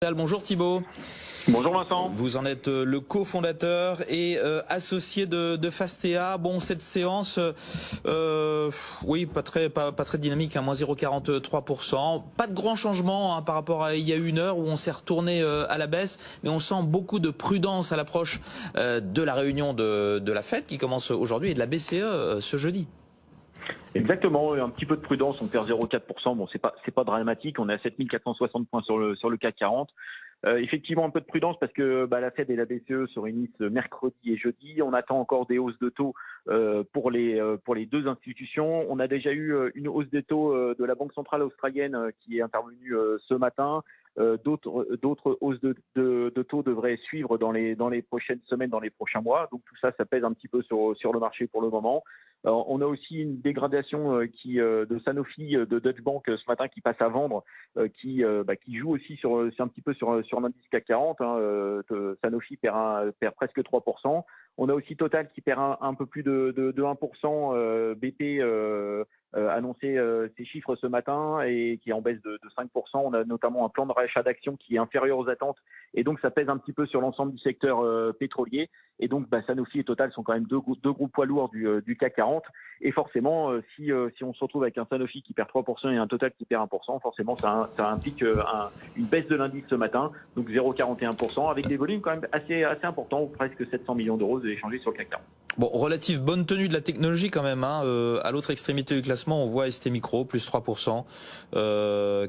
Bonjour Thibaut. Bonjour Vincent. Vous en êtes le cofondateur et associé de Fastea. Bon, cette séance, oui, pas très dynamique, hein, moins 0,43%. Pas de grand changement hein, par rapport à il y a une heure où on s'est retourné à la baisse, mais on sent beaucoup de prudence à l'approche de la réunion de la Fed qui commence aujourd'hui et de la BCE ce jeudi. Exactement, un petit peu de prudence, on perd 0,4%. Bon, c'est pas dramatique, on est à 7460 points sur le CAC 40. Effectivement, un peu de prudence parce que la Fed et la BCE se réunissent mercredi et jeudi. On attend encore des hausses de taux pour les deux institutions. On a déjà eu une hausse des taux de la Banque centrale australienne qui est intervenue ce matin. D'autres hausses de taux devraient suivre dans les prochaines semaines, dans les prochains mois. Donc tout ça pèse un petit peu sur le marché pour le moment. On a aussi une dégradation de Sanofi, de Deutsche Bank ce matin qui passe à vendre, qui joue aussi sur un petit peu sur l'indice CAC 40. Sanofi perd presque 3%. On a aussi Total qui perd un peu plus de 1%. BP annoncé ses chiffres ce matin et qui est en baisse de 5%. On a notamment un plan de rachat d'actions qui est inférieur aux attentes et donc ça pèse un petit peu sur l'ensemble du secteur pétrolier. Et donc Sanofi et Total sont quand même deux gros poids lourds du CAC 40. Et forcément, si on se retrouve avec un Sanofi qui perd 3% et un Total qui perd 1%, forcément ça implique une baisse de l'indice ce matin, donc 0,41%, avec des volumes quand même assez importants, presque 700 millions d'euros échangés sur le CAC 40. Bon, relative bonne tenue de la technologie quand même. Hein. À l'autre extrémité du classement, on voit ST Micro plus 3%.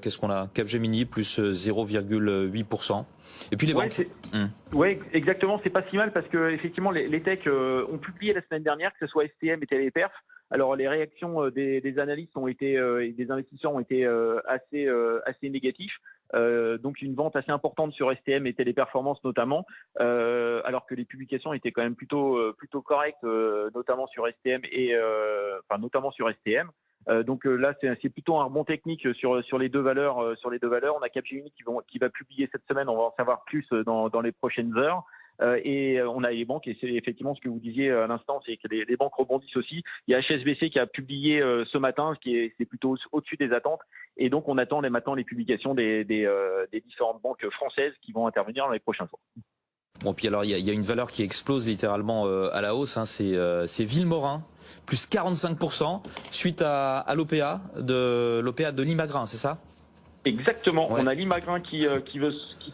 Qu'est-ce qu'on a? Capgemini plus 0,8%. Et puis les banques. Oui, exactement. C'est pas si mal parce que effectivement les techs ont publié la semaine dernière, que ce soit STM et Teleperf. Alors les réactions des analystes et des investisseurs ont été assez négatifs. Donc une vente assez importante sur STM et Téléperformance notamment, alors que les publications étaient quand même plutôt correctes, notamment sur STM notamment sur STM. Donc là c'est plutôt un rebond technique sur les deux valeurs. On a Capgemini qui va publier cette semaine. On va en savoir plus dans les prochaines heures. Et on a les banques, et c'est effectivement ce que vous disiez à l'instant, c'est que les banques rebondissent aussi. Il y a HSBC qui a publié ce matin, c'est plutôt au-dessus des attentes. Et donc on attend maintenant les publications des différentes banques françaises qui vont intervenir dans les prochains jours. Bon, puis alors il y a une valeur qui explose littéralement à la hausse, hein, c'est Villemorin, plus 45% suite à l'OPA de Limagrin, c'est ça? Exactement, ouais. On a Limagrin qui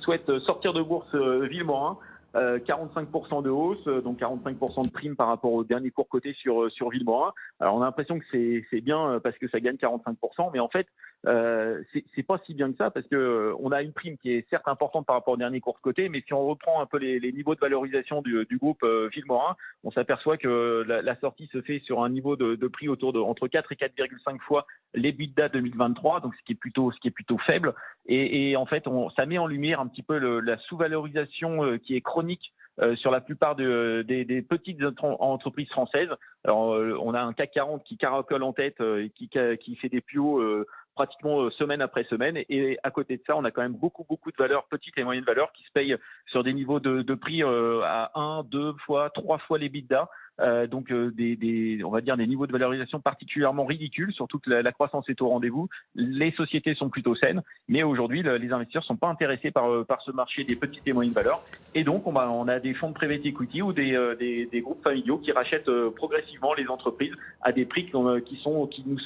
souhaite sortir de bourse Villemorin. 45% de hausse, donc 45% de prime par rapport au dernier cours coté sur Villemorin. Alors on a l'impression que c'est bien parce que ça gagne 45%, mais en fait c'est pas si bien que ça parce que on a une prime qui est certes importante par rapport au dernier cours coté, mais si on reprend un peu les niveaux de valorisation du groupe Villemorin, on s'aperçoit que la sortie se fait sur un niveau de prix entre 4 et 4,5 fois l'EBITDA 2023, donc ce qui est plutôt faible. Et en fait, ça met en lumière un petit peu la sous-valorisation qui est chronique sur la plupart des petites entreprises françaises. Alors, on a un CAC 40 qui caracole en tête et qui fait des plus hauts pratiquement semaine après semaine. Et à côté de ça, on a quand même beaucoup de valeurs, petites et moyennes valeurs, qui se payent sur des niveaux de prix à 1, 2 fois, 3 fois l'EBITDA. Donc on va dire des niveaux de valorisation particulièrement ridicules, surtout que la croissance est au rendez-vous. Les sociétés sont plutôt saines, mais aujourd'hui les investisseurs sont pas intéressés par ce marché des petites et moyennes valeurs. Et donc on a des fonds de private equity ou des groupes familiaux qui rachètent progressivement les entreprises à des prix qui nous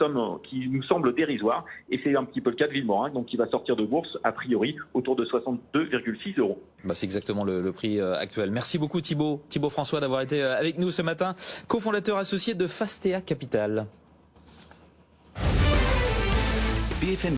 semblent dérisoires. Et c'est un petit peu le cas de Villemorin, donc qui va sortir de bourse a priori autour de 62,6 €. C'est exactement le prix actuel. Merci beaucoup Thibaut François d'avoir été avec nous ce matin, cofondateur associé de Fastea Capital. BFM